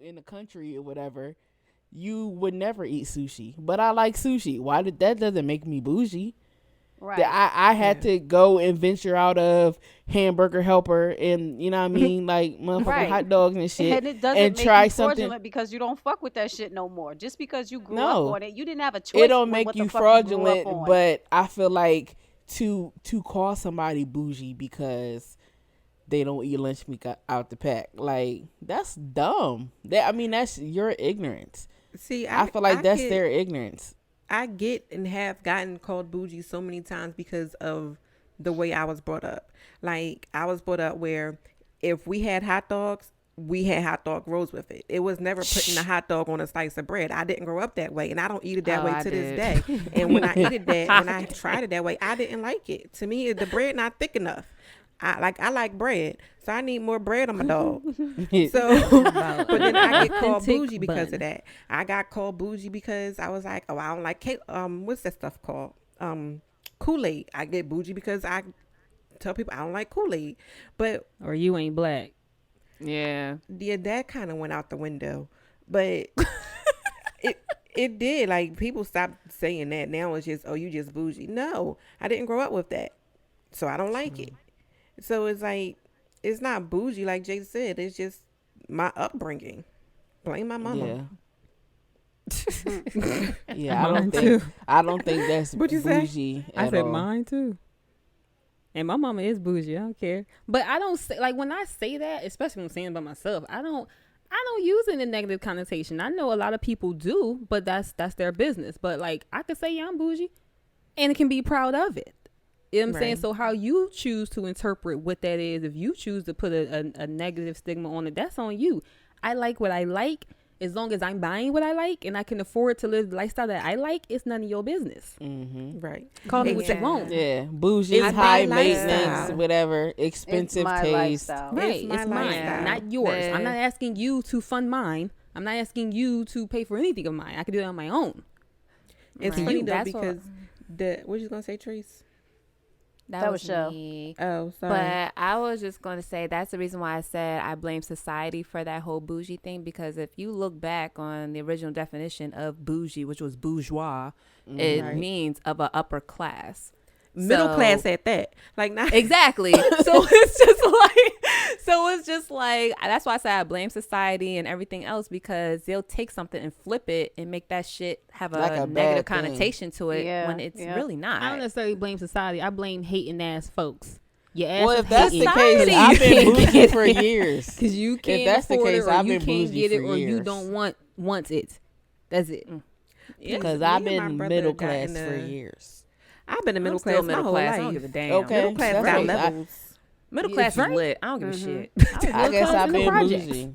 in the country or whatever, you would never eat sushi. But I like sushi. Why did that doesn't make me bougie? Right. That I had to go and venture out of Hamburger Helper and you know what I mean, like motherfucking Right. hot dogs and shit, And it doesn't and make you try something. fraudulent because you don't fuck with that shit no more. Just because you grew up No, on it, you didn't have a it choice don't with make what the you fuck you grew up fraudulent. on. But I feel like to call somebody bougie because they don't eat lunch meat out the pack, like that's dumb. That I mean, that's your ignorance. See, I feel like that's their ignorance. I get and have gotten called bougie so many times because of the way I was brought up. Like, I was brought up where if we had hot dogs, we had hot dog rolls with it. It was never putting a hot dog on a slice of bread. I didn't grow up that way, and I don't eat it that way I to did. this day. And when I eat it when I tried it that way, I didn't like it. To me, the bread not thick enough. I like bread, so I need more bread on my dog. So, but then I get called Authentic bougie because bun. of that. I got called bougie because I was like, oh, I don't like what's that stuff called? Kool-Aid. I get bougie because I tell people I don't like Kool-Aid. But Or you ain't black. Yeah, yeah, that kind of went out the window. But it did. Like, people stopped saying that. Now it's just, oh, you just bougie. No, I didn't grow up with that, so I don't like it. So it's like, it's not bougie like Jay said. It's just my upbringing. Blame my mama. yeah, yeah. Mine too. I don't think that's What'd you say? bougie. I at said all. mine too. And my mama is bougie. I don't care. But I don't say, like, when I say that, especially when I'm saying it by myself, I don't use it in a negative connotation. I know a lot of people do, but that's their business. But like, I could say, yeah, I'm bougie and can be proud of it. You know what I'm saying? Right. So how you choose to interpret what that is, if you choose to put a negative stigma on it, that's on you. I like what I like. As long as I'm buying what I like and I can afford to live the lifestyle that I like, it's none of your business. Mm-hmm. Right. Call me what you Exactly. want. Yeah, bougie, It's high my maintenance, lifestyle. whatever, It's expensive my taste. lifestyle. Right, It's it's my mine, lifestyle. not yours. I'm Man. not asking you to fund mine. I'm not asking you to pay for anything of mine. I can do it on my own. It's Right. funny though That's what- because what you gonna say, Trace? That was Shell. me. Oh, sorry. But I was just going to say that's the reason why I said I blame society for that whole bougie thing, because if you look back on the original definition of bougie, which was bourgeois, it Right. means of a upper class. Middle So- class at that. Like, not Exactly. So it's just like that's why I say I blame society and everything else, because they'll take something and flip it and make that shit have Like a a bad negative thing. connotation to it Yeah, when it's yeah. really not. I don't necessarily blame society. I blame hating ass folks. Your ass Well, is if that's the hating. case, Society. I've been You can't bougie get for it. years. Because you can't that's the afford case, it, or I've you been can't bougie get it, for or you years. don't want it. That's it. Yeah, Because me I've and my been brother middle got class in for a- years. I've been in middle I'm still class middle my whole class. I life. don't give a damn. Okay. Middle class That's got right. levels. Middle Yeah, class is right. lit. I don't give a Mhm. shit. I guess I've in the been projects. bougie.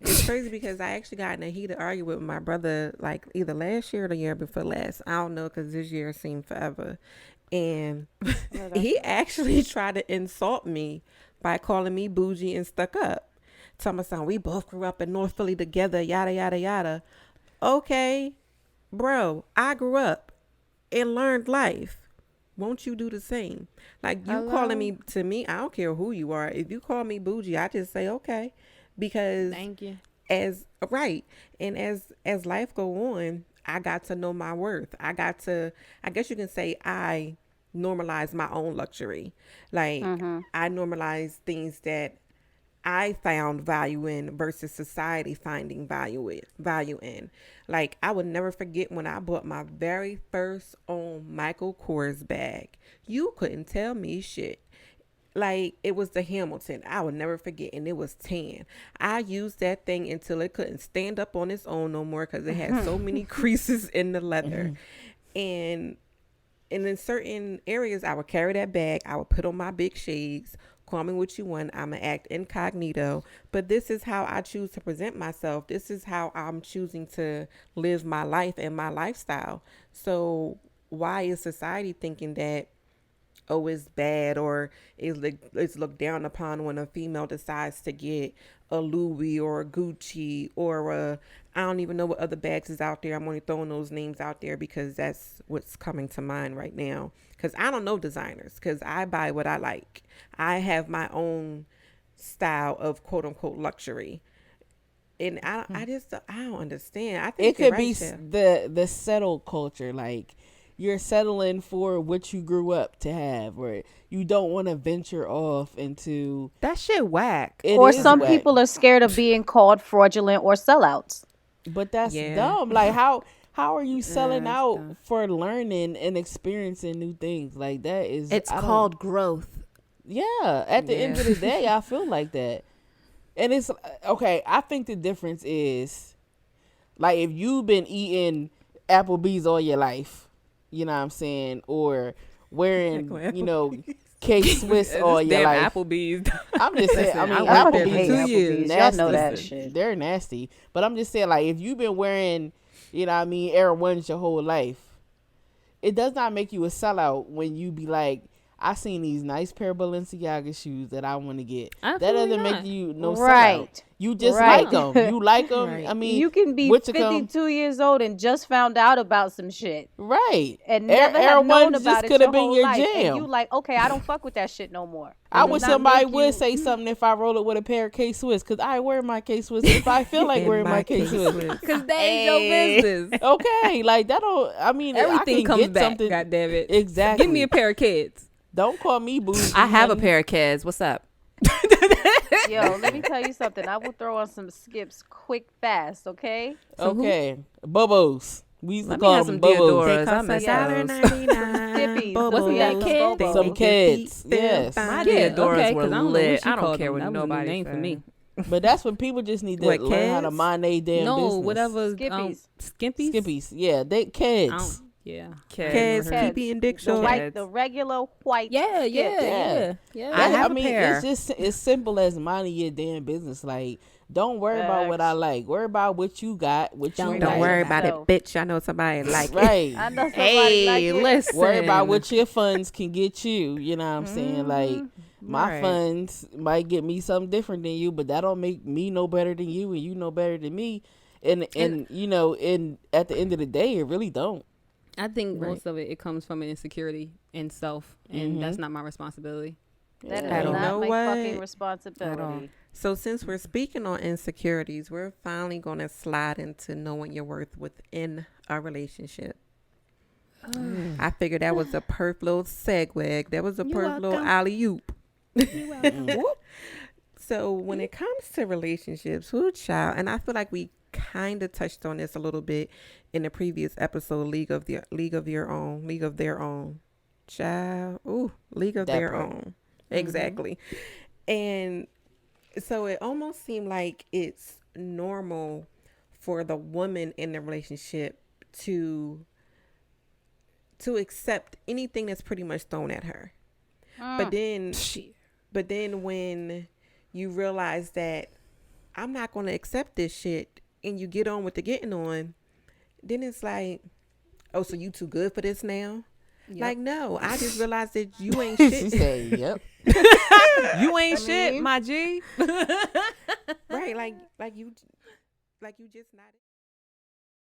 It's crazy because I actually got in a heated argument with my brother, like either last year or the year before last. I don't know, because this year seemed forever. And he actually tried to insult me by calling me bougie and stuck up. Tell my son, we both grew up in North Philly together, yada, yada, yada. Okay, bro, I grew up and learned life. Won't you do the same? Like, you calling me, to me, I don't care who you are. If you call me bougie, I just say, okay. Because Thank you. as right, and as life go on, I got to know my worth. I guess you can say I normalize my own luxury. Like, I normalize things that I found value in versus society finding value in. Like, I would never forget when I bought my very first own Michael Kors bag. You couldn't tell me shit. Like, it was the Hamilton. I would never forget, and it was tan. I used that thing until it couldn't stand up on its own no more because it had so many creases in the leather. And in certain areas, I would carry that bag. I would put on my big shades. Call me what you want. I'm going to act incognito. But this is how I choose to present myself. This is how I'm choosing to live my life and my lifestyle. So why is society thinking that, oh, it's bad, or it's looked down upon when a female decides to get a Louis or a Gucci or I don't even know what other bags is out there. I'm only throwing those names out there because that's what's coming to mind right now. Because I don't know designers, because I buy what I like. I have my own style of quote unquote luxury. And I don't understand. I think it you're could be right, Chef. the settled culture, like you're settling for what you grew up to have, or you don't want to venture off into That shit whack. it Or is some whack. people are scared of being called fraudulent or sellouts. But that's Yeah. dumb. Like how are you selling that's out dumb. for learning and experiencing new things? Like that is It's I don't- called growth. Yeah, at the end of the day, I feel like that. And it's okay, I think the difference is like if you've been eating Applebee's all your life, you know what I'm saying, or wearing, you know, K Swiss all your Damn life. Applebee's. I'm just saying, I mean, I worked there fucking for hate 2 Applebee's. years. Y'all know nasty. that shit. They're nasty. But I'm just saying, like, if you've been wearing, you know what I mean, Air Ones your whole life, it does not make you a sellout when you be like, I seen these nice pair of Balenciaga shoes that I want to get. Absolutely that doesn't not. make you no sellout. Right. You just Right. like them. You like them. Right. I mean, You can be what you come- 52 years old and just found out about some shit right. and Air- never Air have known Ones about just it could your have been whole your life. jam. And you like, okay, I don't fuck with that shit no more. I It wish does not somebody make would you- say something if I roll it with a pair of K Swiss, because I wear my K Swiss if I feel like In wearing my K Swiss. Because that ain't your business. Okay, like that don't. I mean, Everything I can comes get back. something. God damn it. Exactly. Give me a pair of kids. Don't call me bougie. I have a honey. pair of kids. What's up? Yo, let me tell you something. I will throw on some skips quick, fast, okay? Okay, Bubos. We used to Let me call have them some Bubos. Deodoras. They I cost miss $1.99. Skippies. Bubbles. What's that? Kids? Bubos. Some kids. Yes. My Yeah, Deodoras okay, were 'cause I don't know lit. what you I don't called care them. what That was a new nobody name for me. But that's what people just need to What, learn how to kids? mind their damn No, business. whatever. Skippies. Skimpies? Skippies. Yeah, they I kids. don't, yeah. Kids, Kids. Pee and Dick The Short. white, the regular white. Yeah, skip. yeah. I have a mean, pair. it's just as simple as minding your damn business. Like, don't worry about what I like. Worry about what you got. What you Don't Don't like. worry about it, So- bitch. I know somebody like it. Right. I know somebody Hey, like it. listen. Worry about what your funds can get you. You know what I'm saying? Like, my Right. funds might get me something different than you, but that don't make me no better than you, and you no better than me. And you know, and at the end of the day, it really don't. I think Right. most of it comes from an insecurity in self, and that's not my responsibility. That Yeah. is You not know my what? fucking responsibility. So since we're speaking on insecurities, we're finally going to slide into knowing your worth within a relationship. I figured that was a perfect little segue. That was a perfect little alley-oop. So when it comes to relationships, who child, and I feel like we kind of touched on this a little bit in the previous episode, League of Their Own. Child, League of That Their part. Own. Exactly. And so it almost seemed like it's normal for the woman in the relationship to accept anything that's pretty much thrown at her. But then when you realize that I'm not going to accept this shit and you get on with the getting on, then it's like, oh, so you too good for this now? Like, no, I just realized that you ain't She shit. said, "Yep." You ain't shit, my G. Right, like you just not.